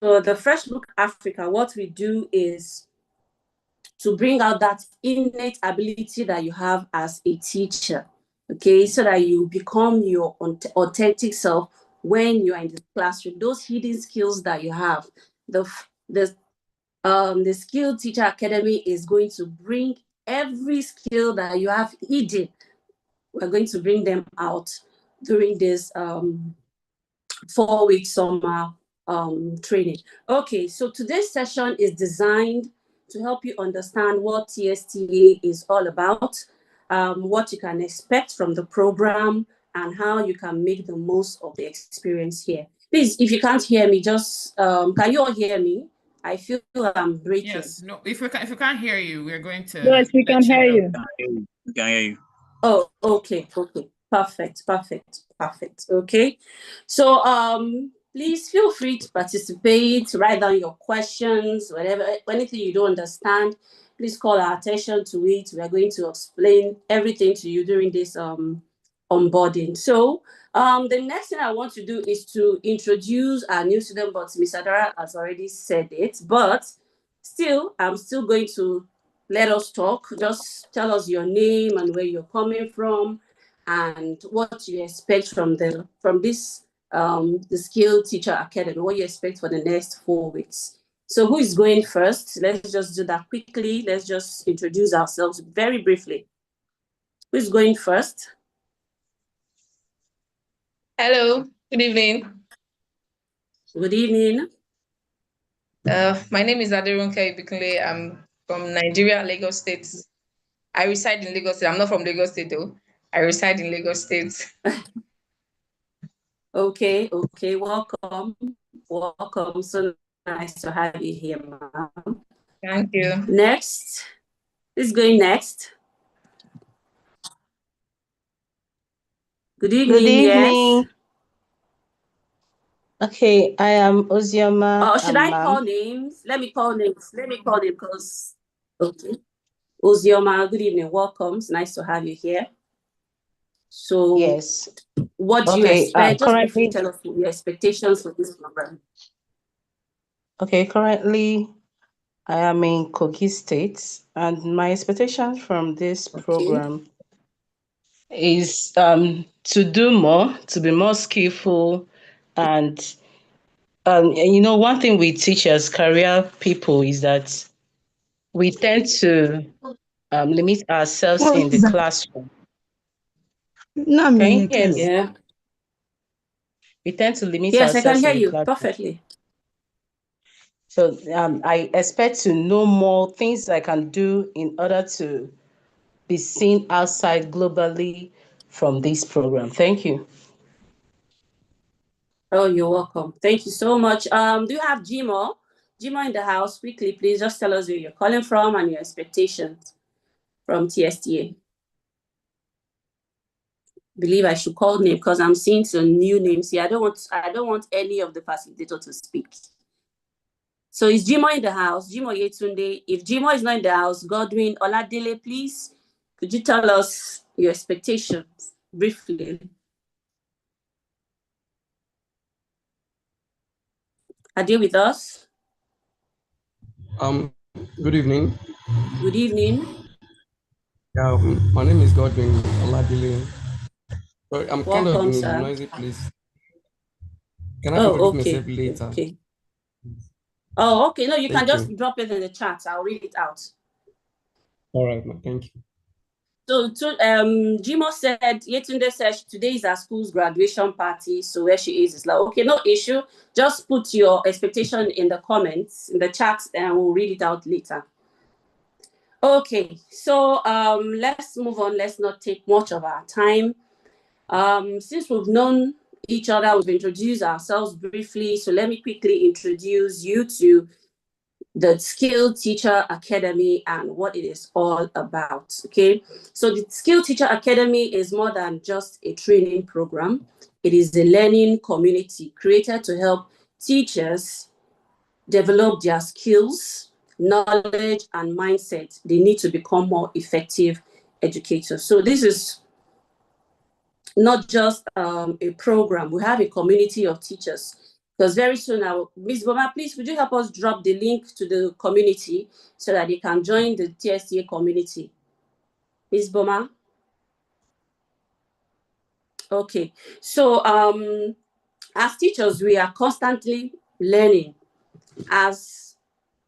the Fresh Book Africa, what we do is to bring out that innate ability that you have as a teacher, okay, so that you become your authentic self when you are in the classroom. Those hidden skills that you have, the Skill Teacher Academy is going to bring every skill that you have hidden. We're going to bring them out during this 4-week summer training. Okay, so today's session is designed to help you understand what TSTA is all about, what you can expect from the program, and how you can make the most of the experience here. Please, if you can't hear me, just can you all hear me? I feel I'm breaking. Yes. No. If we can't hear you, we're going to. Yes, we can hear you. We can hear you. Oh, okay. Perfect. Okay. So please feel free to participate, write down your questions, whatever, anything you don't understand, please call our attention to it. We are going to explain everything to you during this onboarding. So the next thing I want to do is to introduce our new student, but Ms. Adara has already said it, but still, I'm still going to let us talk. Just tell us your name and where you're coming from and what you expect from this the Skill Teacher Academy, what you expect for the next 4 weeks. So who is going first? Let's just do that quickly. Let's just introduce ourselves very briefly. Who's going first? Hello, good evening. Good evening. My name is Aderunke Ibikunle. I'm from Nigeria, Lagos State. I reside in Lagos State. I'm not from Lagos State though. I reside in Lagos State. Okay, welcome. So nice to have you here, ma'am. Thank you. Next. Who's going next? Good evening. Good evening. Yes. Okay, I am Ozioma. Should I call names? Let me call names because, okay. Ozioma, good evening. Welcome. It's nice to have you here. So, yes. What do you expect? Just briefly tell us your expectations for this program. Okay, currently I am in Kogi State, and my expectation from this program is to do more, to be more skillful, and one thing we teach as career people is that we tend to limit ourselves in the classroom. Can you hear me? Yeah. We tend to limit ourselves. Yes, I can hear you perfectly. So I expect to know more things I can do in order to be seen outside globally from this program. Thank you. Oh, you're welcome. Thank you so much. Do you have Jimo? Jimo in the house, quickly, please just tell us where you're calling from and your expectations from TSTA. Believe I should call name because I'm seeing some new names here. I don't want any of the facilitator to speak. So is Jimo in the house? Jimo Yetunde. If Jimo is not in the house, Godwin Oladele, please, could you tell us your expectations briefly? Are you with us? Good evening. Good evening. Yeah, my name is Godwin Oladele. Sorry, I'm Welcome, kind of in sir. a noisy place. Can I introduce myself later? Okay. Oh, okay. No, you can just drop it in the chat. I'll read it out. All right, thank you. So, Jimo said, Yetunde said today is our school's graduation party. So where she is like, okay, no issue. Just put your expectation in the comments, in the chat, and we'll read it out later. Okay, so let's move on. Let's not take much of our time. Since we've known each other, we've introduced ourselves briefly. So let me quickly introduce you to the Skill Teacher Academy and what it is all about, okay? So the Skill Teacher Academy is more than just a training program. It is a learning community created to help teachers develop their skills, knowledge, and mindset they need to become more effective educators. So this is not just a program. We have a community of teachers Because very soon now, Ms. Boma, please, would you help us drop the link to the community so that they can join the Tsta community? Ms. Boma? Okay. So as teachers, we are constantly learning. As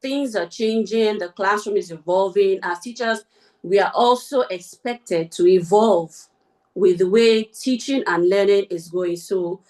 things are changing, the classroom is evolving. As teachers, we are also expected to evolve with the way teaching and learning is going. So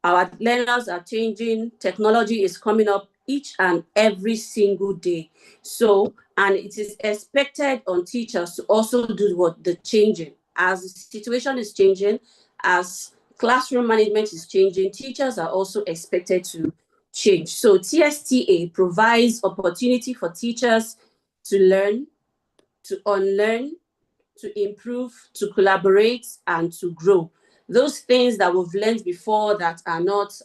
our learners are changing. Technology is coming up each and every single day. So, and it is expected on teachers to also do what the changing. As the situation is changing, as classroom management is changing, teachers are also expected to change. So TSTA provides opportunity for teachers to learn, to unlearn, to improve, to collaborate, and to grow. Those things that we've learned before that are not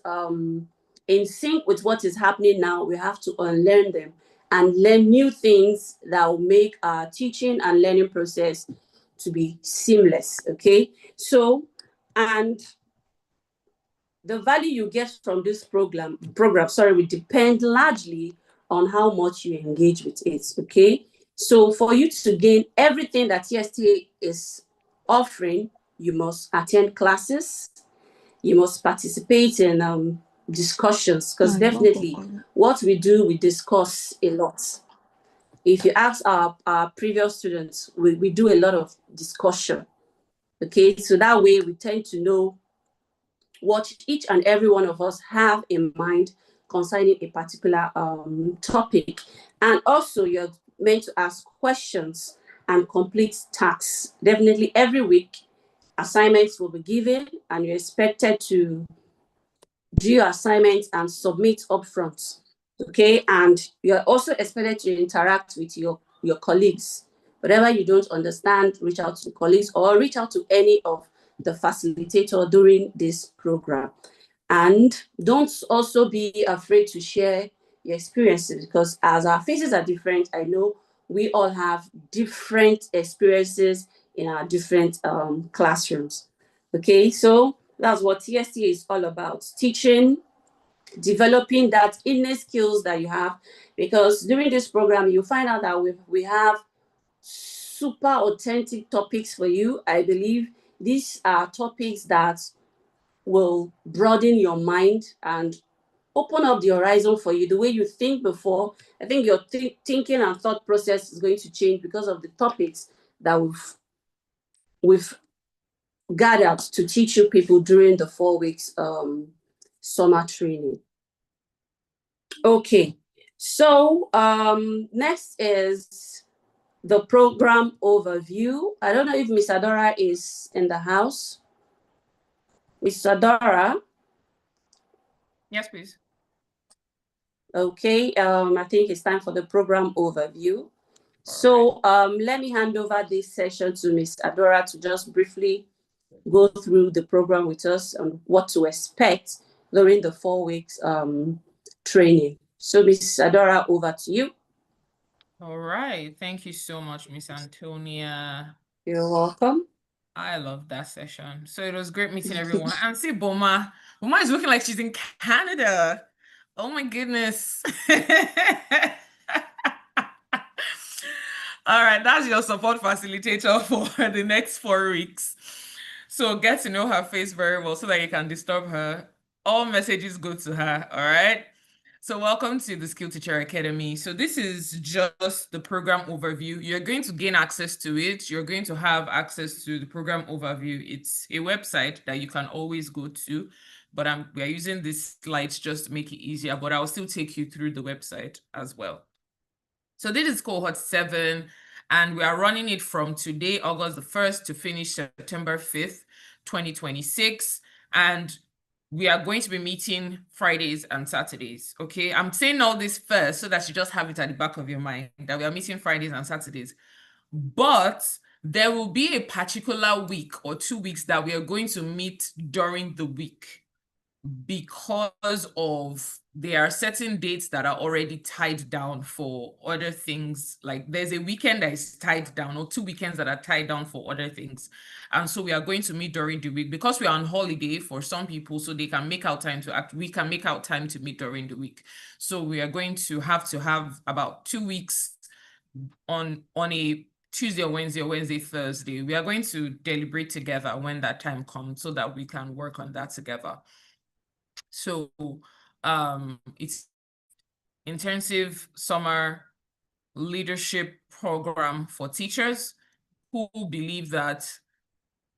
in sync with what is happening now, we have to unlearn them and learn new things that will make our teaching and learning process to be seamless, okay? So, and the value you get from this program, will depend largely on how much you engage with it, okay? So for you to gain everything that TSTA is offering, you must attend classes, you must participate in discussions, because definitely what we do, we discuss a lot. If you ask our previous students, we do a lot of discussion, okay? So that way we tend to know what each and every one of us have in mind concerning a particular topic. And also you're meant to ask questions and complete tasks. Definitely every week, assignments will be given and you're expected to do your assignments and submit upfront, okay? And you're also expected to interact with your colleagues. Whatever you don't understand, reach out to colleagues or reach out to any of the facilitator during this program. And don't also be afraid to share your experiences, because as our faces are different, I know we all have different experiences in our different classrooms. Okay, so that's what TSTA is all about, teaching, developing that innate skills that you have, because during this program, you find out that we have super authentic topics for you. I believe these are topics that will broaden your mind and open up the horizon for you. The way you think before, I think your thinking and thought process is going to change because of the topics that we've gathered to teach you people during the 4 weeks summer training. Okay, so next is the program overview. I don't know if Miss Adora is in the house. Miss Adora? Yes, please. Okay, I think it's time for the program overview. So let me hand over this session to Miss Adora to just briefly go through the program with us and what to expect during the 4 weeks training. So Miss Adora, over to you. All right. Thank you so much, Miss Antonia. You're welcome. I love that session. So it was great meeting everyone. And see, Boma is looking like she's in Canada. Oh my goodness. All right, that's your support facilitator for the next 4 weeks. So get to know her face very well so that you can disturb her. All messages go to her, all right? So welcome to the Skill Teacher Academy. So this is just the program overview. You're going to gain access to it. You're going to have access to the program overview. It's a website that you can always go to, but we are using these slides just to make it easier, but I'll still take you through the website as well. So this is cohort 7, and we are running it from today, August the 1st, to finish September 5th, 2026. And we are going to be meeting Fridays and Saturdays, okay? I'm saying all this first so that you just have it at the back of your mind, that we are meeting Fridays and Saturdays. But there will be a particular week or 2 weeks that we are going to meet during the week because of there are certain dates that are already tied down for other things. Like there's a weekend that is tied down, or 2 weekends that are tied down for other things. And so we are going to meet during the week because we are on holiday for some people, so they can make out time to act. We can make out time to meet during the week. So we are going to have about 2 weeks on a Tuesday or Wednesday, Thursday. We are going to deliberate together when that time comes so that we can work on that together. So it's intensive summer leadership program for teachers who believe that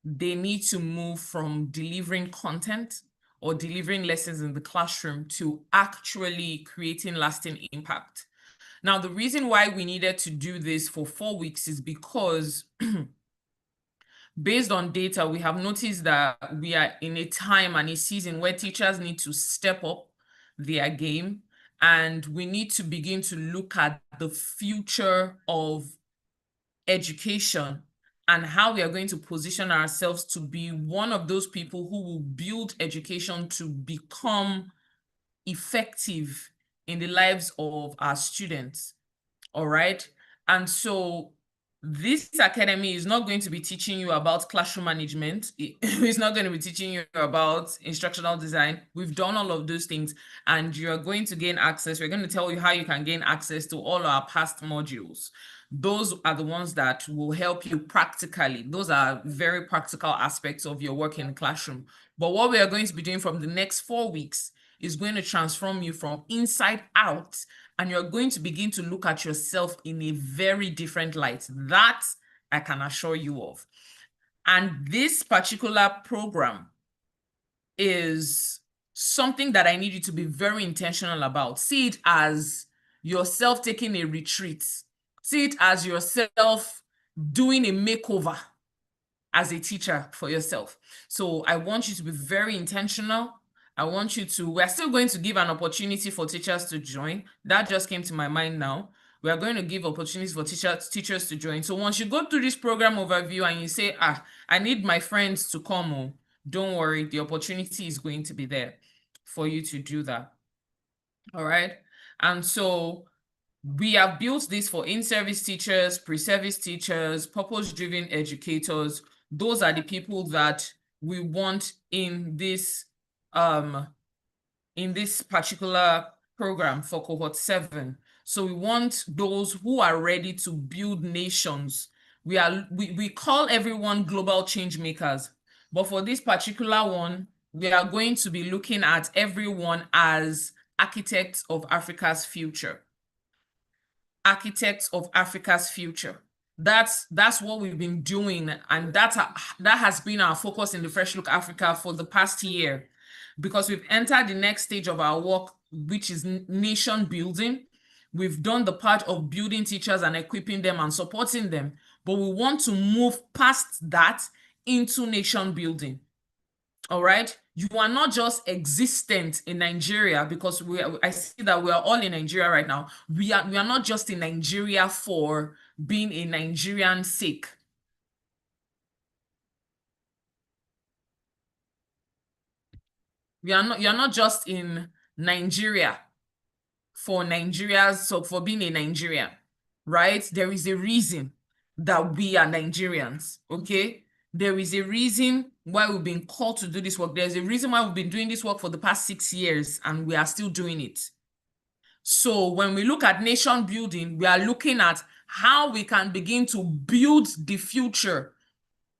they need to move from delivering content or delivering lessons in the classroom to actually creating lasting impact. Now, the reason why we needed to do this for 4 weeks is because based on data, we have noticed that we are in a time and a season where teachers need to step up their game, and we need to begin to look at the future of education and how we are going to position ourselves to be one of those people who will build education to become effective in the lives of our students. All right. And so this academy is not going to be teaching you about classroom management. It's not going to be teaching you about instructional design. We've done all of those things, and you're going to gain access. We're going to tell you how you can gain access to all our past modules. Those are the ones that will help you practically. Those are very practical aspects of your work in the classroom. But what we are going to be doing from the next 4 weeks is going to transform you from inside out, and you're going to begin to look at yourself in a very different light. That I can assure you of. And this particular program is something that I need you to be very intentional about. See it as yourself taking a retreat. See it as yourself doing a makeover as a teacher for yourself. So I want you to be very intentional. We're still going to give an opportunity for teachers to join. That just came to my mind now. We are going to give opportunities for teachers to join. So once you go through this program overview and you say, I need my friends to come, don't worry, the opportunity is going to be there for you to do that. All right. And so we have built this for in-service teachers, pre-service teachers, purpose-driven educators. Those are the people that we want in this particular program for cohort 7. So we want those who are ready to build nations. We call everyone global change makers, but for this particular one, we are going to be looking at everyone as architects of Africa's future. Architects of Africa's future. That's what we've been doing, and that has been our focus in the Fresh Look Africa for the past year, because we've entered the next stage of our work, which is nation building. We've done the part of building teachers and equipping them and supporting them, but we want to move past that into nation building. All right. You are not just existent in Nigeria, because I see that we are all in Nigeria right now. We are not just in Nigeria for being a Nigerian sake. You're not just in Nigeria for being a Nigerian, right? There is a reason that we are Nigerians, okay? There is a reason why we've been called to do this work. There's a reason why we've been doing this work for the past 6 years, and we are still doing it. So when we look at nation building, we are looking at how we can begin to build the future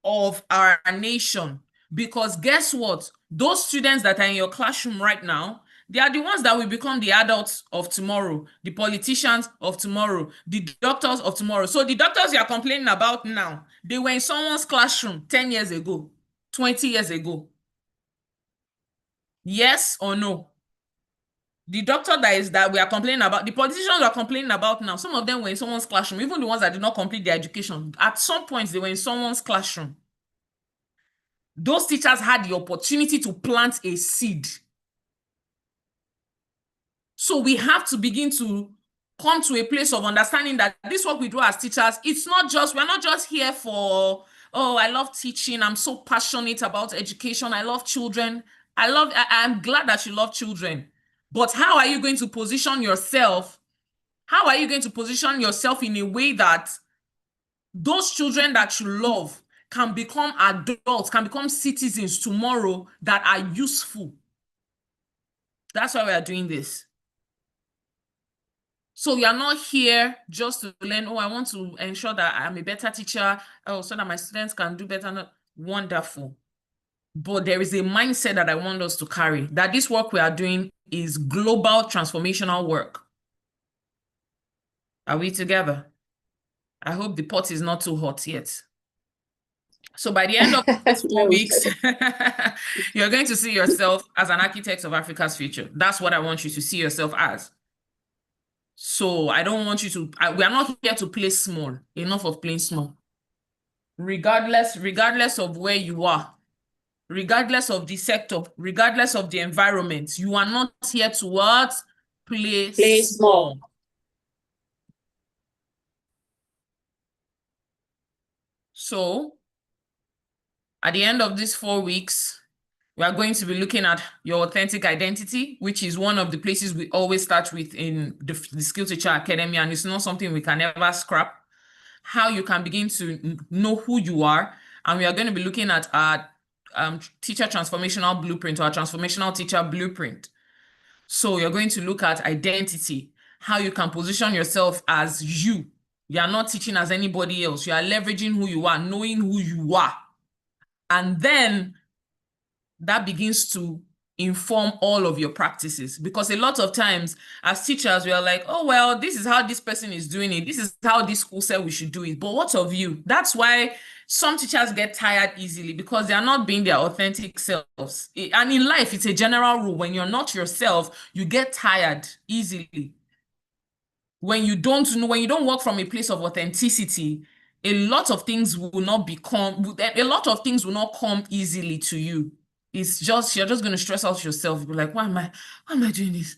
of our nation. Because guess what? Those students that are in your classroom right now, they are the ones that will become the adults of tomorrow, the politicians of tomorrow, the doctors of tomorrow. So the doctors you are complaining about now, they were in someone's classroom 10 years ago, 20 years ago. Yes or no? The doctor that we are complaining about, the politicians we are complaining about now, some of them were in someone's classroom, even the ones that did not complete their education. At some point, they were in someone's classroom. Those teachers had the opportunity to plant a seed. So we have to begin to come to a place of understanding that this work we do as teachers, we're not just here for, oh, I love teaching, I'm so passionate about education, I love children. I'm glad that you love children. But how are you going to position yourself? How are you going to position yourself in a way that those children that you love can become adults, can become citizens tomorrow that are useful? That's why we are doing this. So you are not here just to learn, oh, I want to ensure that I'm a better teacher, oh, so that my students can do better. No, wonderful. But there is a mindset that I want us to carry, that this work we are doing is global transformational work. Are we together? I hope the pot is not too hot yet. So by the end of these 4 weeks, you're going to see yourself as an architect of Africa's future. That's what I want you to see yourself as. So I don't want you to, we are not here to play small. Enough of playing small. Regardless of where you are, regardless of the sector, regardless of the environment, you are not here to what? Play small. So at the end of these 4 weeks, we are going to be looking at your authentic identity, which is one of the places we always start with in the Skill Teacher Academy, and it's not something we can ever scrap. How you can begin to know who you are. And we are going to be looking at our teacher transformational blueprint, or our transformational teacher blueprint. So you're going to look at identity, how you can position yourself as you. You are not teaching as anybody else. You are leveraging who you are, knowing who you are. And then that begins to inform all of your practices, because a lot of times as teachers we are like, oh well, this is how this person is doing it, this is how this school said we should do it, but what of you? That's why some teachers get tired easily, because they are not being their authentic selves. And in life, it's a general rule, when you're not yourself, you get tired easily. When you don't work from a place of authenticity, a lot of things will not come easily to you. It's just, you're just going to stress out yourself. You'll be like, why am I doing this?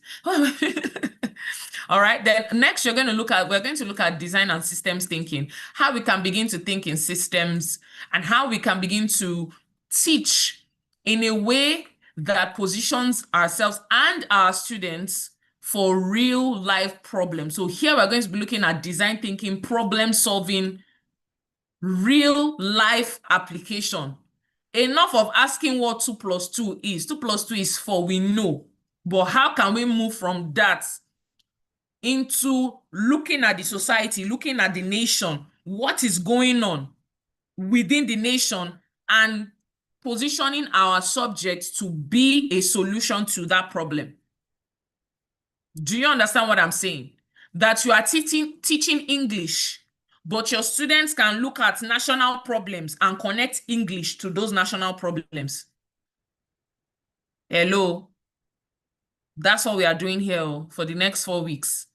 All right. Then next, we're going to look at design and systems thinking, how we can begin to think in systems, and how we can begin to teach in a way that positions ourselves and our students for real life problems. So here we're going to be looking at design thinking, problem solving, real life application. Enough of asking what 2 + 2 is. 2 + 2 is 4, we know. But how can we move from that into looking at the society, looking at the nation, what is going on within the nation, and positioning our subjects to be a solution to that problem? Do you understand what I'm saying? That you are teaching English, but your students can look at national problems and connect English to those national problems. Hello? That's what we are doing here for the next 4 weeks.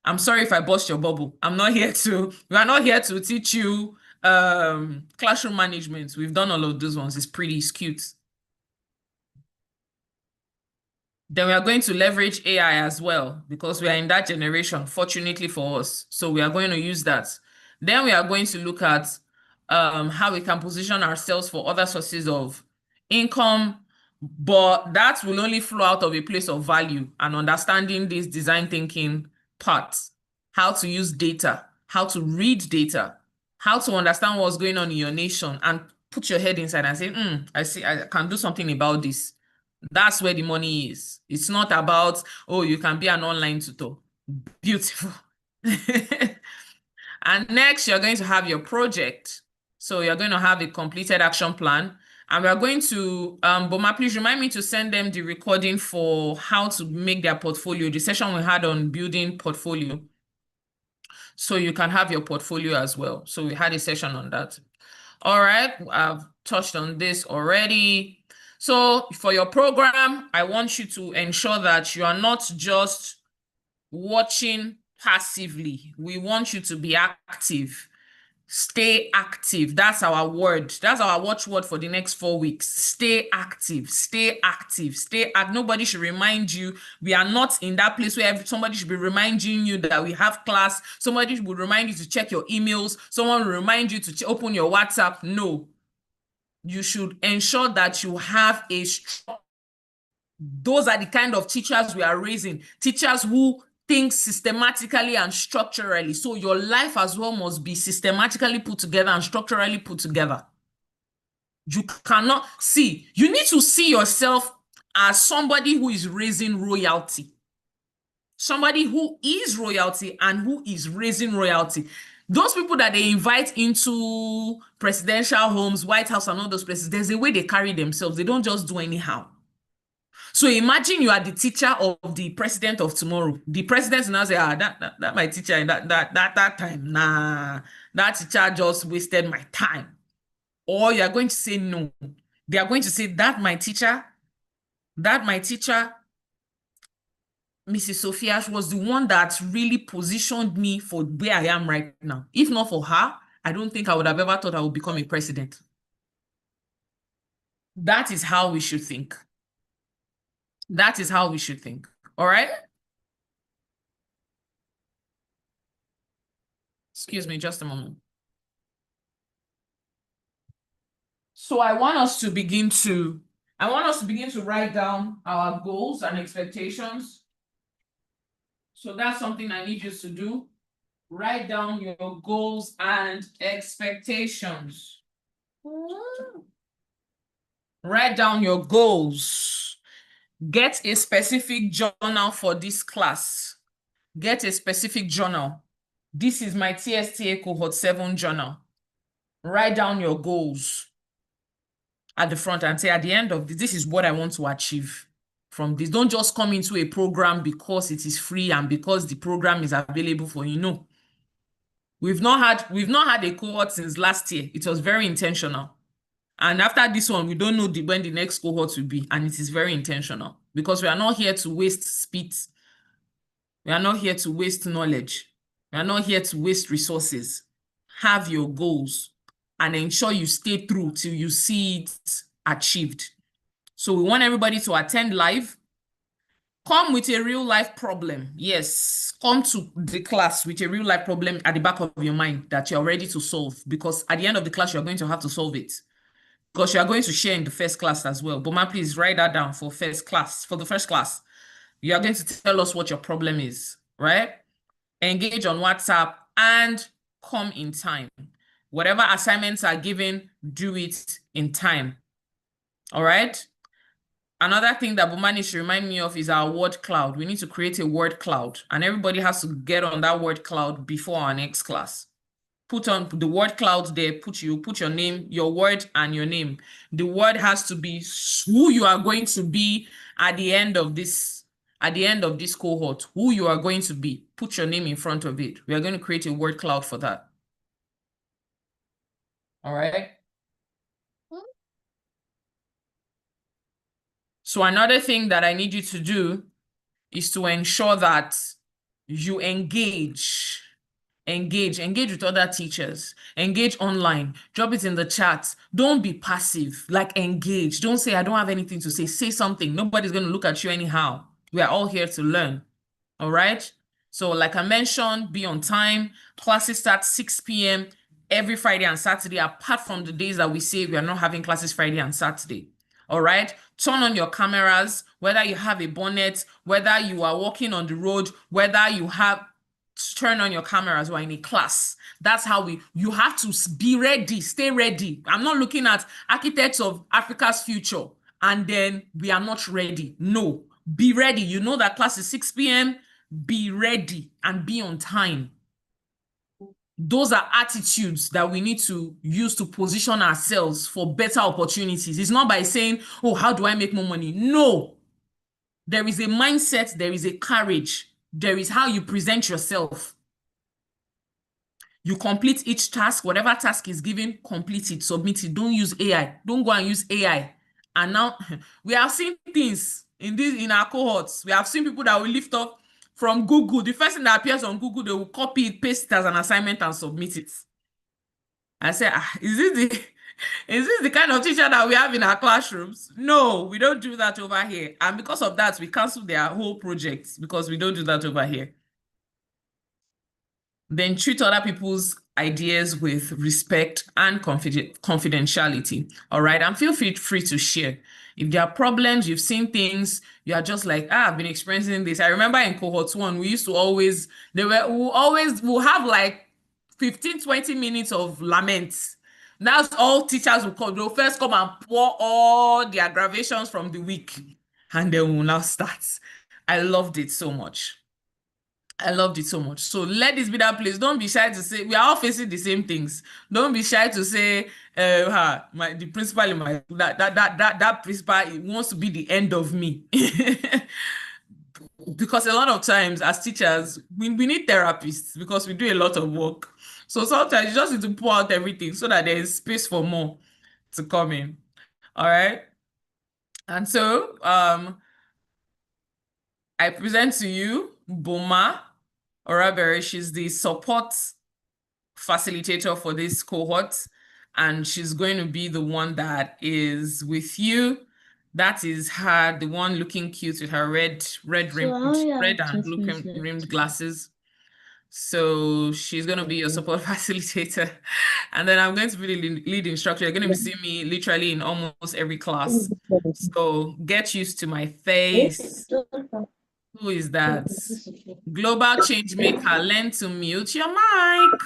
I'm sorry if I burst your bubble. We are not here to teach you classroom management. We've done all of those ones. It's pretty cute. Then we are going to leverage AI as well, because we are in that generation, fortunately for us. So we are going to use that. Then we are going to look at how we can position ourselves for other sources of income, but that will only flow out of a place of value and understanding this design thinking part, how to use data, how to read data, how to understand what's going on in your nation, and put your head inside and say, I see, I can do something about this. That's where the money is. It's not about, oh, you can be an online tutor. Beautiful. And next, you're going to have your project. So you're going to have a completed action plan. And we're going to, Boma, please remind me to send them the recording for how to make their portfolio, the session we had on building portfolio. So you can have your portfolio as well. So we had a session on that. All right, I've touched on this already. So for your program, I want you to ensure that you are not just watching passively. We want you to be active. Stay active. That's our word. That's our watchword for the next 4 weeks. Stay active. Stay active. Stay active. Nobody should remind you. We are not in that place where somebody should be reminding you that we have class. Somebody will remind you to check your emails. Someone will remind you to open your WhatsApp. No. You should ensure that you have a strong Those are the kind of teachers we are raising. Teachers who think systematically and structurally. So your life as well must be systematically put together and structurally put together. You cannot see. You need to see yourself as somebody who is raising royalty. Somebody who is royalty and who is raising royalty. Those people that they invite into presidential homes, White House and all those places, there's a way they carry themselves. They don't just do anyhow. So imagine you are the teacher of the president of tomorrow. The president now say, that my teacher in that time. Nah, that teacher just wasted my time. Or you are going to say no. They are going to say that my teacher, Mrs. Sophia was the one that really positioned me for where I am right now. If not for her, I don't think I would have ever thought I would become a president. That is how we should think. That is how we should think. All right? Excuse me, just a moment. So I want us to begin to write down our goals and expectations. So that's something I need you to do. Write down your goals and expectations. Write down your goals. Get a specific journal for this class. Get a specific journal. This is my Tsta Cohort 7 journal. Write down your goals at the front and say, at the end of this, this is what I want to achieve from this. Don't just come into a program because it is free and because the program is available for you. No. We've not had a cohort since last year. It was very intentional. And after this one, we don't know when the next cohort will be. And it is very intentional because we are not here to waste speed. We are not here to waste knowledge. We are not here to waste resources. Have your goals and ensure you stay through till you see it achieved. So we want everybody to attend live. Come with a real life problem. Yes, come to the class with a real life problem at the back of your mind that you're ready to solve, because at the end of the class, you're going to have to solve it because you are going to share in the first class as well. But please write that down for first class. For the first class, you are going to tell us what your problem is, right? Engage on WhatsApp and come in time. Whatever assignments are given, do it in time. All right? Another thing that Bumani should remind me of is our word cloud. We need to create a word cloud, and everybody has to get on that word cloud before our next class. Put on the word cloud there, put your name, your word and your name. The word has to be who you are going to be at the end of this cohort, who you are going to be. Put your name in front of it. We are going to create a word cloud for that. All right? So another thing that I need you to do is to ensure that you engage with other teachers, engage online, drop it in the chat. Don't be passive, like engage. Don't say, I don't have anything to say. Say something. Nobody's going to look at you anyhow. We are all here to learn. All right? So like I mentioned, be on time. Classes start 6 p.m. every Friday and Saturday, apart from the days that we say we are not having classes Friday and Saturday. All right? Turn on your cameras, whether you have a bonnet, whether you are walking on the road, whether you have, turn on your cameras or in a class. That's how you have to be ready, stay ready. I'm not looking at architects of Africa's future and then we are not ready. No, be ready. You know that class is 6 p.m. Be ready and be on time. Those are attitudes that we need to use to position ourselves for better opportunities. It's not by saying, oh, how do I make more money? No. There is a mindset, there is a courage, there is how you present yourself. You complete each task, whatever task is given, complete it, submit it. Don't use AI. Don't go and use AI. And now we have seen things in our cohorts. We have seen people that will lift up from Google. The first thing that appears on Google, they will copy it, paste it as an assignment and submit it. I say, is this the kind of teacher that we have in our classrooms? No, we don't do that over here. And because of that, we cancel their whole projects because we don't do that over here. Then treat other people's ideas with respect and confidentiality. All right. And feel free to share. If there are problems, you've seen things, you are just like, I've been experiencing this. I remember in cohort 1, we used to always, we'll have like 15, 20 minutes of laments. That's all teachers will come. They'll first come and pour all the aggravations from the week, and then we'll now start. I loved it so much. I loved it so much. So let this be that place. Don't be shy to say, we are all facing the same things. Don't be shy to say, the principal in my that principal wants to be the end of me. Because a lot of times as teachers, we need therapists because we do a lot of work. So sometimes you just need to pour out everything so that there is space for more to come in. All right. And so I present to you Boma Orabere. She's the support facilitator for this cohort, and she's going to be the one that is with you. That is her, the one looking cute with her red and blue rimmed glasses. So she's going to be your support facilitator. And then I'm going to be the lead instructor. You're going to be seeing me literally in almost every class. So get used to my face. Who is that? Global change maker, learn to mute your mic.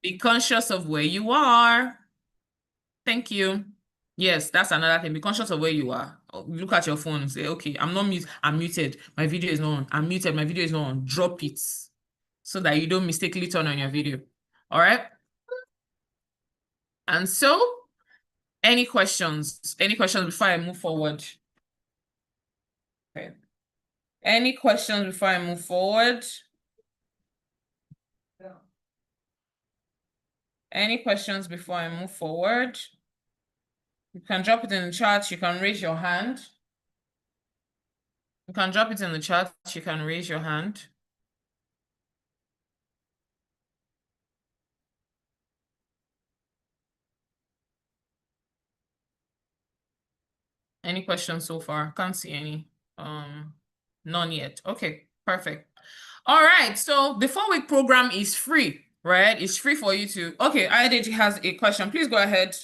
Be conscious of where you are. Thank you. Yes, that's another thing. Be conscious of where you are. Look at your phone and say, okay, I'm not mute. I'm muted. My video is not on. I'm muted. My video is not on. Drop it so that you don't mistakenly turn on your video. All right. And so, any questions? Any questions before I move forward? Okay. Any questions before I move forward? Any questions before I move forward? You can drop it in the chat. You can raise your hand. You can drop it in the chat. You can raise your hand. Any questions so far? Can't see any. None yet. Okay, perfect. All right. So the 4-week program is free, right? It's free for you to. Okay, IDG has a question. Please go ahead.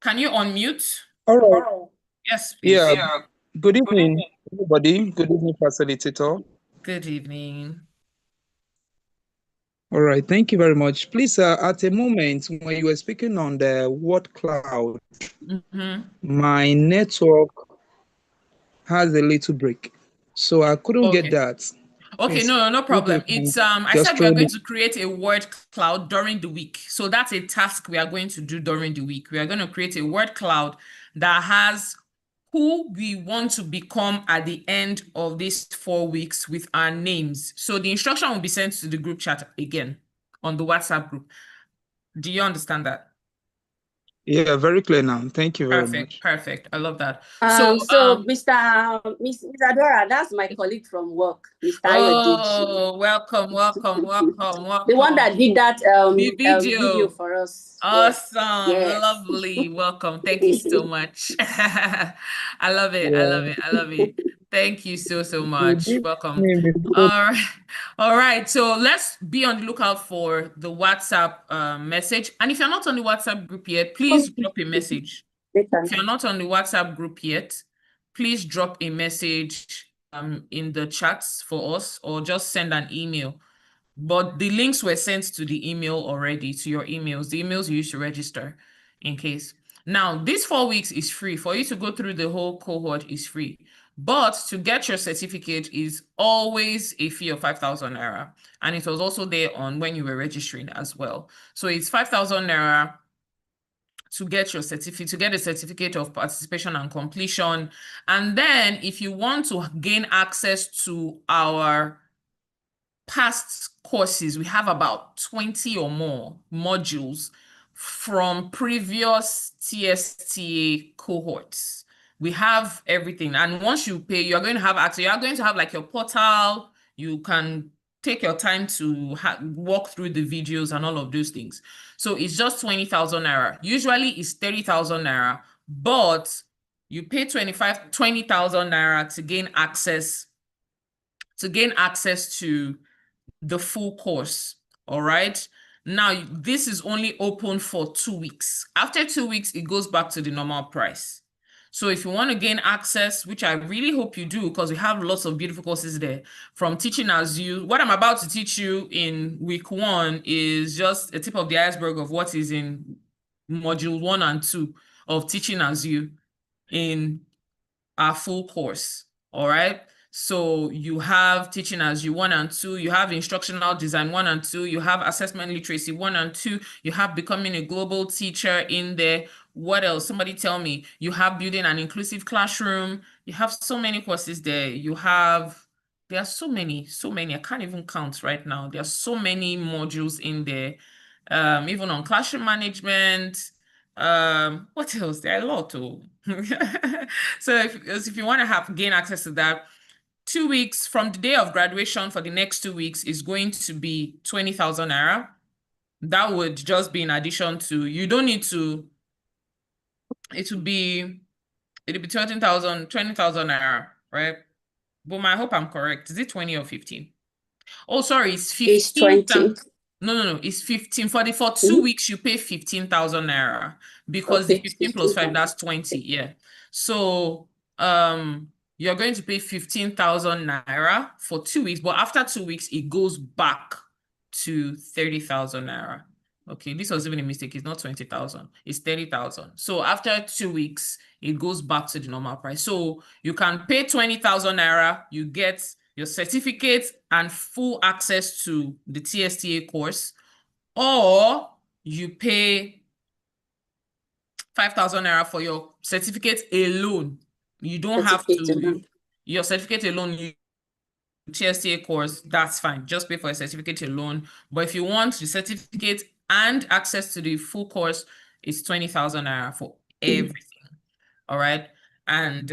Can you unmute? All right. Yes, please. Yeah. Good evening, everybody. Good evening, facilitator. Good evening. All right. Thank you very much. Please, at a moment when you were speaking on the word cloud, my network has a little break, so I couldn't get that. Okay, Please, no problem. It's I said we are going to create a word cloud during the week. So that's a task we are going to do during the week. We are going to create a word cloud that has who we want to become at the end of these 4 weeks with our names. So the instruction will be sent to the group chat again on the WhatsApp group. Do you understand that? Yeah, very clear now. Thank you very much. Perfect. I love that. So Miss Adora, that's my colleague from work, Mr. Oh, welcome. The one that did that video for us. Awesome. Yes. Lovely. Welcome. Thank you so much. I love it. I love it. Thank you so much. Welcome. All right. So let's be on the lookout for the WhatsApp message. And if you're not on the WhatsApp group yet, please drop a message. If you're not on the WhatsApp group yet, please drop a message in the chats for us, or just send an email. But the links were sent to the email already, to your emails, the emails you used to register in case. Now, this 4 weeks is free. For you to go through the whole cohort is free. But to get your certificate is always a fee of 5,000 naira. And it was also there on when you were registering as well. So it's 5,000 naira to get your certificate, to get a certificate of participation and completion. And then if you want to gain access to our past courses, we have about 20 or more modules from previous Tsta cohorts. We have everything. And once you pay, you're going to have access. You're going to have like your portal. You can take your time to walk through the videos and all of those things. So it's just 20,000 naira. Usually it's 30,000 naira, but you pay 20,000 naira to gain access to the full course. All right. Now, this is only open for 2 weeks. After 2 weeks, it goes back to the normal price. So if you want to gain access, which I really hope you do, because we have lots of beautiful courses there, from teaching as you, what I'm about to teach you in week 1 is just a tip of the iceberg of what is in module 1 and 2 of teaching as you in our full course. All right. So you have teaching as you 1 and 2, you have instructional design 1 and 2, you have assessment literacy 1 and 2, you have becoming a global teacher in there. What else? Somebody tell me. You have building an inclusive classroom. You have so many courses there. There are so many. I can't even count right now. There are so many modules in there. Even on classroom management. What else? There are a lot too. So if you want to gain access to that, 2 weeks from the day of graduation for the next 2 weeks is going to be 20,000 naira. That would just be in addition to, you don't need to, it'll be 20,000 naira, right? But I hope I'm correct. Is it 20 or 15? Oh, sorry, it's 15. It's 20. No, it's 15. For 2 weeks, you pay 15,000 naira because the 15 plus 5, that's 20. Yeah. So you're going to pay 15,000 naira for 2 weeks, but after 2 weeks, it goes back to 30,000 naira. Okay, this was even a mistake. It's not 20,000, it's 30,000. So after 2 weeks, it goes back to the normal price. So you can pay 20,000 naira, you get your certificate and full access to the TSTA course, or you pay 5,000 naira for your certificate alone. You don't have to, your certificate alone, TSTA course, that's fine. Just pay for a certificate alone. But if you want the certificate and access to the full course, it's 20,000 naira for everything. All right. And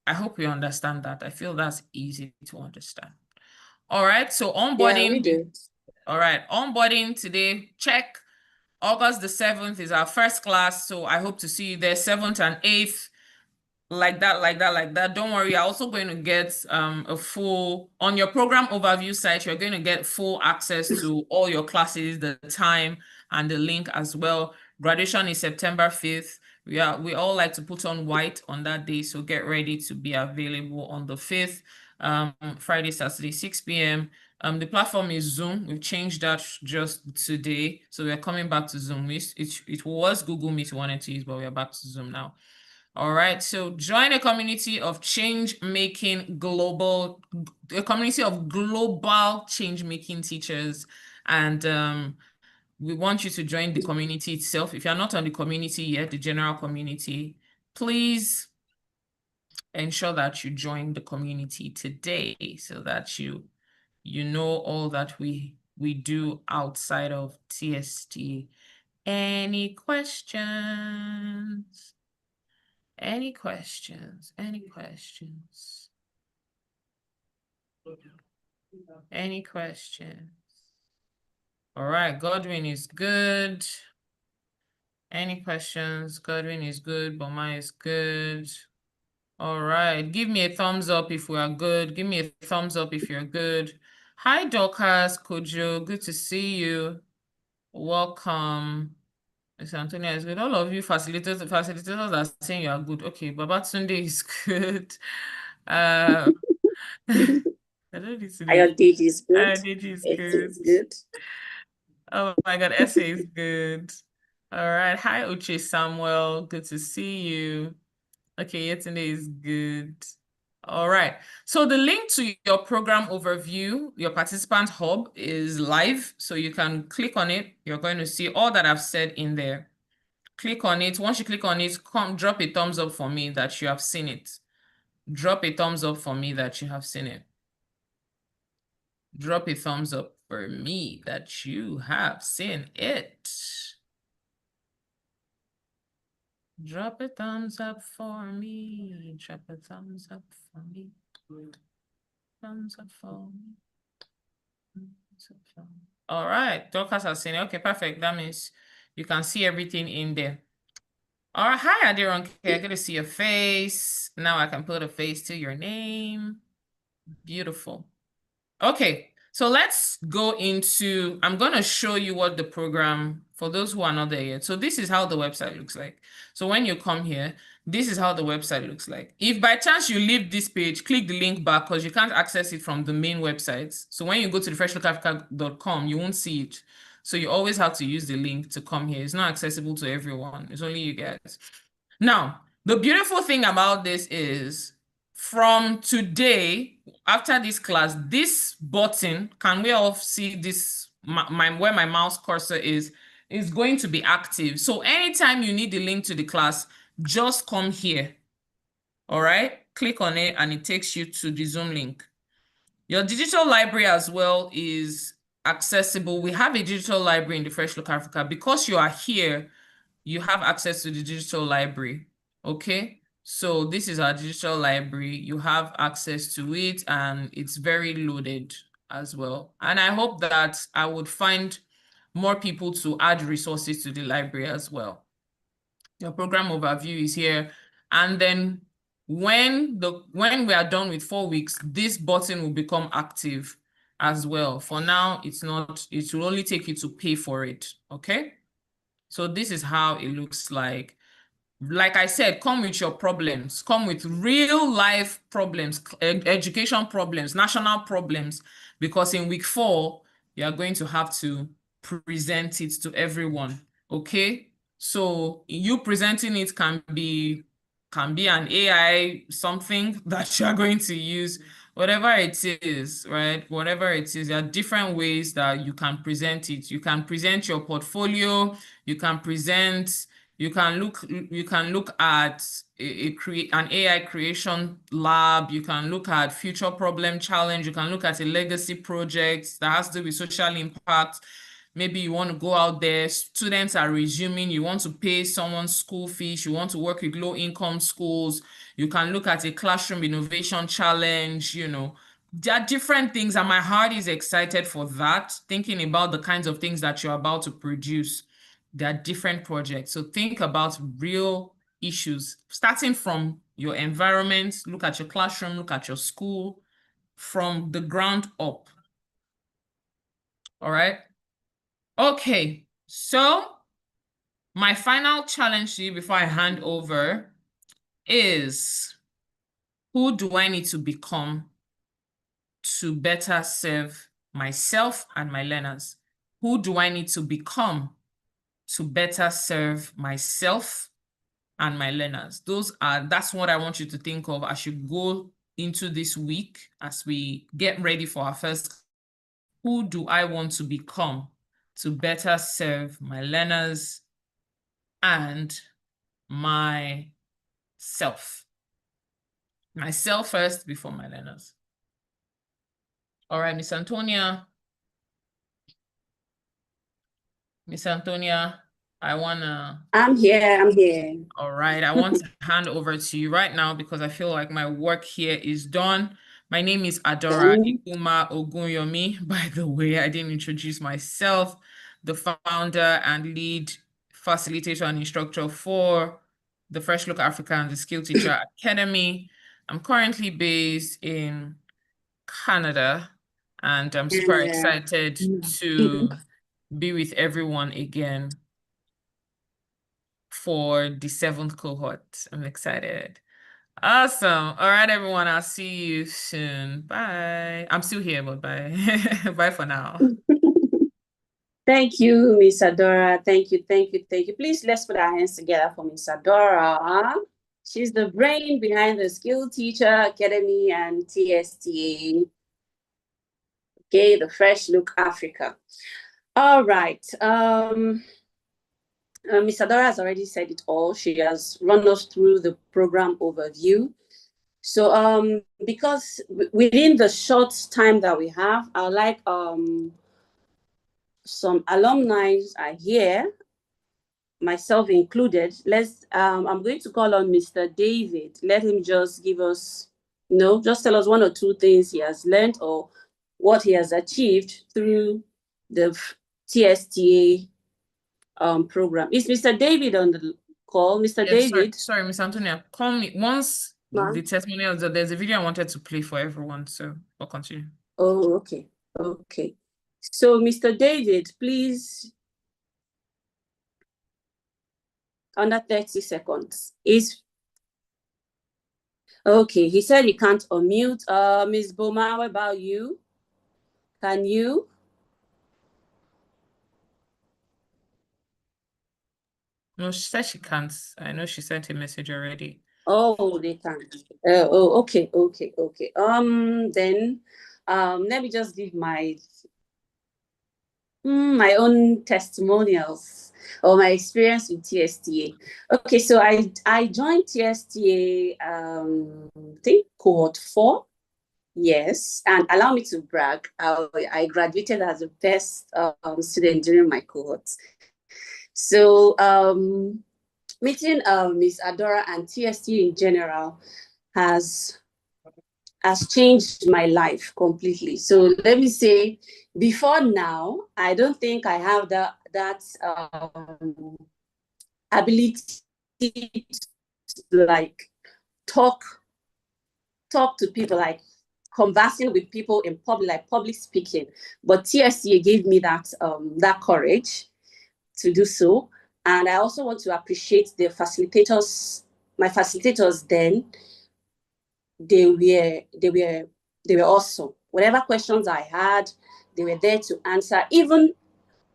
I hope you understand that. I feel that's easy to understand. All right. So onboarding. Yeah, we do. All right. Onboarding today. Check. August the 7th is our first class. So I hope to see you there, 7th and 8th. Like that. Don't worry. You're also going to get a full, on your program overview site, you're going to get full access to all your classes, the time and the link as well. Graduation is September 5th. We all like to put on white on that day. So get ready to be available on the 5th, Friday, Saturday, 6 p.m. The platform is Zoom. We've changed that just today. So we're coming back to Zoom. It was Google Meet we wanted to use, but we're back to Zoom now. All right, so join a community of change-making a community of global change-making teachers. And we want you to join the community itself. If you're not on the community yet, the general community, please ensure that you join the community today so that you know all that we do outside of TST. Any questions? Any questions? Any questions? Any questions? All right, Godwin is good. Any questions? Godwin is good. Boma is good. All right, give me a thumbs up if we are good. Give me a thumbs up if you're good. Hi, Dorcas, Kojo, good to see you. Welcome. Mr. Antonio is good. All of you facilitators are saying you are good. Okay, Babatunde is good. I don't need to Ayodiji is good. Deji is Etsy is good. good. Oh my God, Essay is good. All right. Hi, Uche Samuel. Good to see you. Okay, Yetunde is good. All right. So the link to your program overview, your participant hub, is live. So you can click on it. You're going to see all that I've said in there. Click on it. Once you click on it, drop a thumbs up for me that you have seen it. Drop a thumbs up for me that you have seen it. Drop a thumbs up for me that you have seen it. Drop a thumbs up for me. Drop a thumbs up for me. Thumbs up for me. All right, Dorcas has seen it. Okay, perfect. That means you can see everything in there. All right, hi, Adironke. I get to see your face. Now I can put a face to your name. Beautiful. Okay, So let's go into, I'm going to show you what the program, for those who are not there yet. So this is how the website looks like. So when you come here, this is how the website looks like. If by chance you leave this page, click the link back because you can't access it from the main website. So when you go to refreshlookafrica.com, you won't see it. So you always have to use the link to come here. It's not accessible to everyone. It's only you guys. Now, the beautiful thing about this is from today, after this class, this button, can we all see this, where my mouse cursor is going to be active. So anytime you need the link to the class, just come here. All right, click on it and it takes you to the Zoom link. Your digital library as well is accessible. We have a digital library in the Fresh Look Africa. Because you are here, you have access to the digital library. Okay, so this is our digital library. You have access to it and it's very loaded as well. And I hope that I would find more people to add resources to the library as well. Your program overview is here. And then when we are done with 4 weeks, this button will become active as well. For now, it's not, it will only take you to pay for it. Okay. So this is how it looks like. Like I said, come with your problems, come with real life problems, education problems, national problems, because in week 4, you are going to have to present it to everyone. Okay. So you presenting it can be an AI something that you are going to use, whatever it is, right? Whatever it is, there are different ways that you can present it. You can present your portfolio, you can present, you can look at an AI creation lab, you can look at future problem challenge, you can look at a legacy project that has to do with social impact. Maybe you want to go out there, students are resuming, you want to pay someone's school fees, you want to work with low-income schools, you can look at a classroom innovation challenge, you know. There are different things, and my heart is excited for that, thinking about the kinds of things that you're about to produce. There are different projects. So think about real issues, starting from your environment, look at your classroom, look at your school, from the ground up. All right. Okay, so my final challenge to you before I hand over is, who do I need to become to better serve myself and my learners? Who do I need to become to better serve myself and my learners? That's what I want you to think of as you go into this week, as we get ready for our first. Who do I want to become to better serve my learners and myself? Myself first before my learners. All right, Miss Antonia. Miss Antonia, I'm here. All right, I want to hand over to you right now because I feel like my work here is done. My name is Adora Ikuma Ogunyomi. By the way, I didn't introduce myself, the founder and lead facilitator and instructor for the Fresh Look Africa and the Skill Teacher Academy. I'm currently based in Canada, and I'm super excited to be with everyone again for the 7th cohort. I'm excited. Awesome. All right, everyone. I'll see you soon. Bye. I'm still here, but bye. Bye for now. Thank you, Miss Adora. Thank you. Please, let's put our hands together for Miss Adora. She's the brain behind the Skill Teacher Academy and Tsta. Okay, the Fresh Look Africa. All right. Ms. Adora has already said it all. She has run us through the program overview. So because within the short time that we have, I'd like some alumni are here, myself included. I'm going to call on Mr. David. Let him just give us, just tell us 1 or 2 things he has learned or what he has achieved through the TSTA program. Is Mr. David on the call? Mr. Yes, David? sorry, Miss Antonia. Call me once the testimonials. There's a video I wanted to play for everyone, so I'll continue. Oh, okay. Okay. So, Mr. David, please, under 30 seconds. Okay, he said he can't unmute. Ms. Boma, what about you? Can you? No, she said she can't. I know she sent a message already. Oh, they can't. Okay. Then, let me just give my own testimonials or my experience with Tsta. Okay, so I joined Tsta, I think cohort 4. Yes, and allow me to brag. I graduated as the best student during my cohort. So meeting Ms. Adora and Tsta in general has changed my life completely. So let me say, before now, I don't think I have that ability to like talk to people, like conversing with people in public, like public speaking. But Tsta gave me that courage to do so. And I also want to appreciate the facilitators, my facilitators then. They were awesome. Whatever questions I had, they were there to answer, even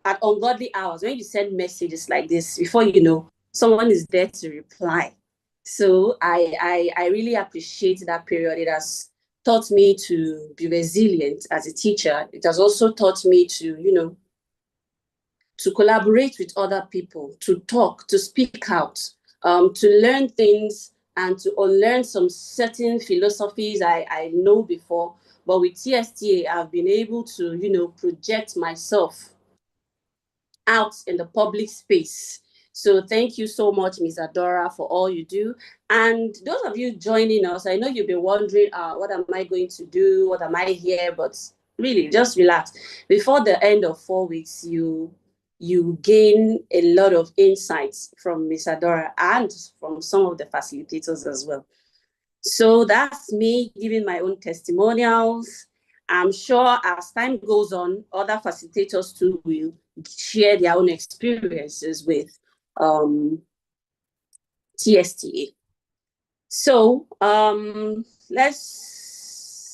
at ungodly hours. When you send messages like this, before you know, someone is there to reply. So I really appreciate that period. It has taught me to be resilient as a teacher. It has also taught me to, to collaborate with other people, to talk, to speak out, to learn things and to unlearn some certain philosophies I know before. But with Tsta, I've been able to, project myself out in the public space. So thank you so much, Ms. Adora, for all you do. And those of you joining us, I know you've been wondering, what am I going to do? What am I here? But really, just relax. Before the end of 4 weeks, you gain a lot of insights from Ms. Adora and from some of the facilitators as well. So that's me giving my own testimonials. I'm sure as time goes on, other facilitators too will share their own experiences with Tsta. So let's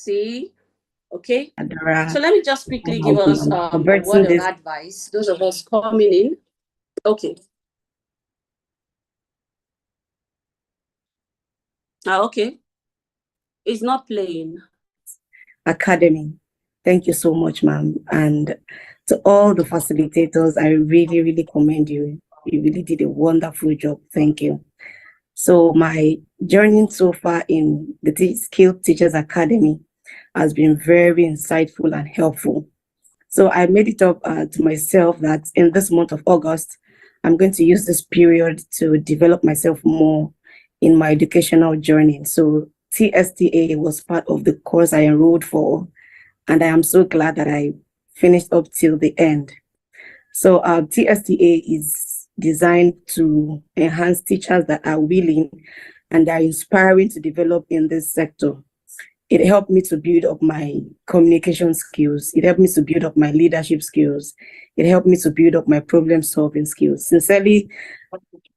see. Okay. Adora, So let me just quickly give us a word of advice. Those of us coming in. Okay. Okay. It's not playing. Academy. Thank you so much, ma'am. And to all the facilitators, I really, really commend you. You really did a wonderful job. Thank you. So my journey so far in the Skilled Teachers Academy has been very insightful and helpful. So I made it up to myself that in this month of August, I'm going to use this period to develop myself more in my educational journey. So Tsta was part of the course I enrolled for, and I am so glad that I finished up till the end. So Tsta is designed to enhance teachers that are willing and are inspiring to develop in this sector. It helped me to build up my communication skills. It helped me to build up my leadership skills. It helped me to build up my problem-solving skills. Sincerely,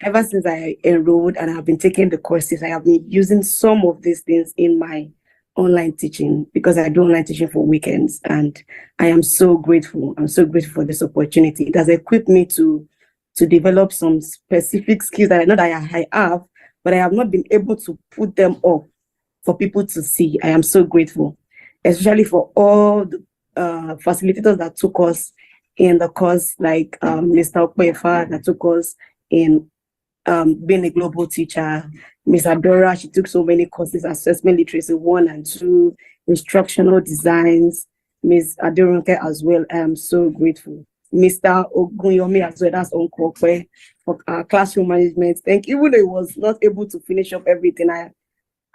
ever since I enrolled and have been taking the courses, I have been using some of these things in my online teaching because I do online teaching for weekends, and I am so grateful. I'm so grateful for this opportunity. It has equipped me to develop some specific skills that I know that I have, but I have not been able to put them up for people to see. I am so grateful, especially for all the facilitators that took us in the course, like Mr. Okwefa that took us in being a global teacher. Ms. Adora, she took so many courses, assessment literacy 1 and 2, instructional designs. Ms. Aderonke as well. I am so grateful. Mr. Ogunyomi as well, that's Uncle for classroom management. Thank you. Even though I was not able to finish up everything,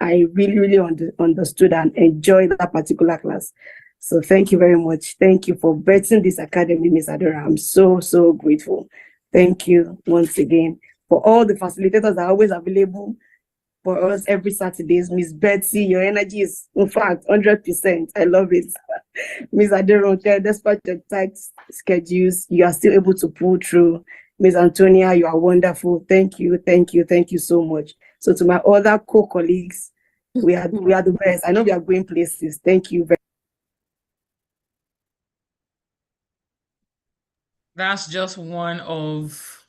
I really, really understood and enjoyed that particular class. So thank you very much. Thank you for birthing this academy, Ms. Adora. I'm so, so grateful. Thank you once again. For all the facilitators that are always available for us every Saturdays. Miss Betsy, your energy is, in fact, 100%. I love it. Miss Aderonke, despite your tight schedules, you are still able to pull through. Miss Antonia, you are wonderful. Thank you, thank you, thank you so much. So to my other co-colleagues, we are the best. I know we are going places. Thank you very That's just one of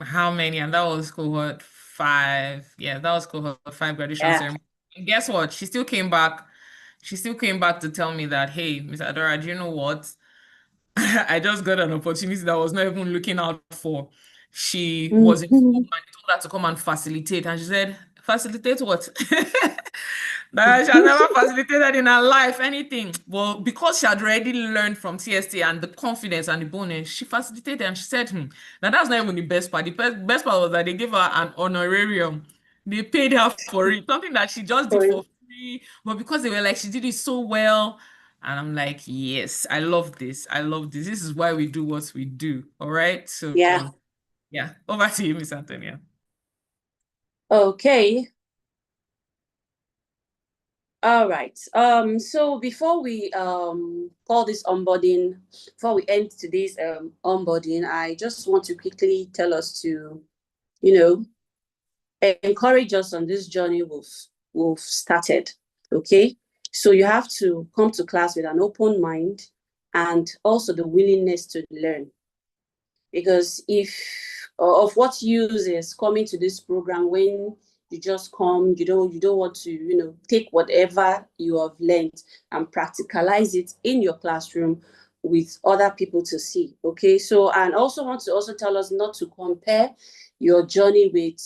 how many, and that was cohort 5. Yeah, that was cohort 5 graduation ceremony. And guess what? She still came back. She still came back to tell me that, hey, Miss Adora, do you know what? I just got an opportunity that I was not even looking out for. She was informed and told her to come and facilitate. And she said, facilitate what? That she had never facilitated in her life anything. Well, because she had already learned from Tsta and the confidence and the bonus, she facilitated and she said, now that's not even the best part. The best part was that they gave her an honorarium. They paid her for it, something that she just did for free. But because they were like, she did it so well. And I'm like, yes, I love this. I love this. This is why we do what we do. All right. So yeah, over to you, Miss Antonia. Okay. All right. So before we call this onboarding, before we end today's onboarding, I just want to quickly tell us to, encourage us on this journey we've started. Okay. So you have to come to class with an open mind and also the willingness to learn. Because of what use is coming to this program when you just come, you don't want to, take whatever you have learned and practicalize it in your classroom with other people to see. Okay. So, and also want to also tell us not to compare your journey with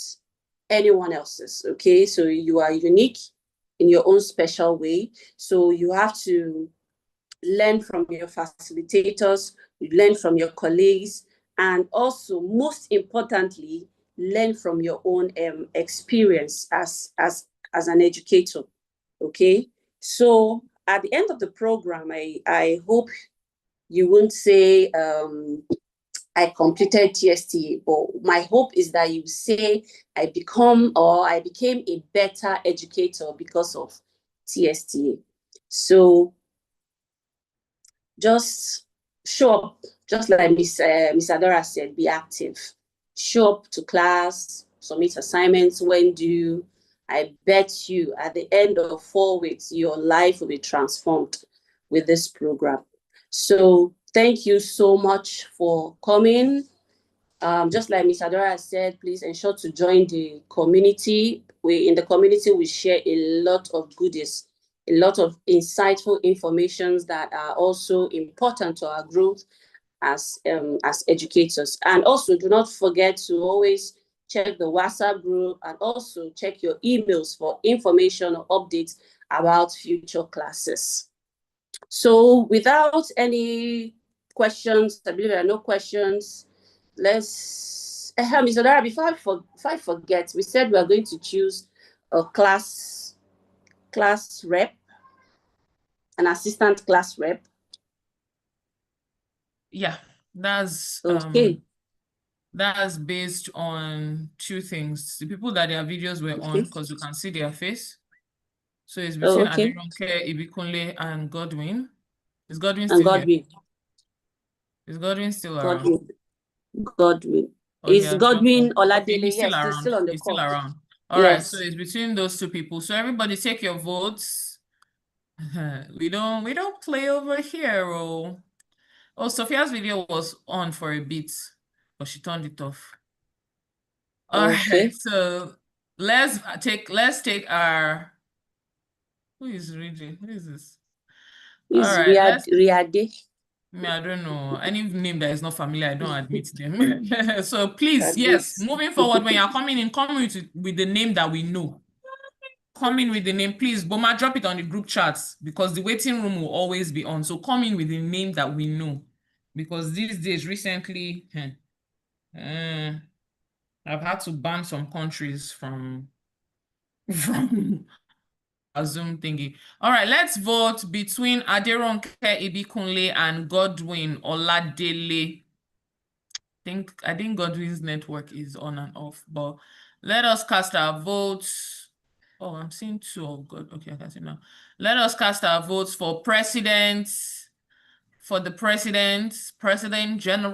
anyone else's. Okay. So you are unique in your own special way. So you have to learn from your facilitators, learn from your colleagues, and also, most importantly, learn from your own experience as an educator. Okay, so at the end of the program, I hope you won't say I completed Tsta, but my hope is that you say I became a better educator because of Tsta. So just show up, just like Miss Adora said, be active. Show up to class, submit assignments when due. I bet you at the end of 4 weeks, your life will be transformed with this program. So thank you so much for coming. Just like Miss Adora said, please ensure to join the community. In the community, we share a lot of goodies, a lot of insightful informations that are also important to our growth as educators. And also, do not forget to always check the WhatsApp group and also check your emails for information or updates about future classes. So without any questions, I believe there are no questions. Let's, Ms. Odara, before I forget, we said we are going to choose a class rep, an assistant class rep. Yeah, that's okay. That's based on 2 things. The people that their videos were on, because you can see their face. So it's between Aderonke, Ibikunle, and Godwin. Is Godwin still here? Is Godwin still around? Godwin. Is Godwin Oladele? Yes, he's still on the call. He's still around. All right, so it's between those 2 people. So everybody take your votes. We don't play over here. Oh, Sophia's video was on for a bit, but she turned it off. All right, so let's take our, who is reading? Who is this? All right, Riade. I don't know. Any name that is not familiar, I don't admit them. So please, yes, moving forward, when you're coming in, come with the name that we know. Come in with the name, please. Boma, drop it on the group chats because the waiting room will always be on. So come in with the name that we know. Because these days, recently, I've had to ban some countries from a Zoom thingy. All right, let's vote between Aderonke Ibikunle and Godwin Oladele. I think Godwin's network is on and off, but let us cast our votes. Oh, I'm seeing 2. Oh, good. Okay, I can see now. Let us cast our votes for president, President General.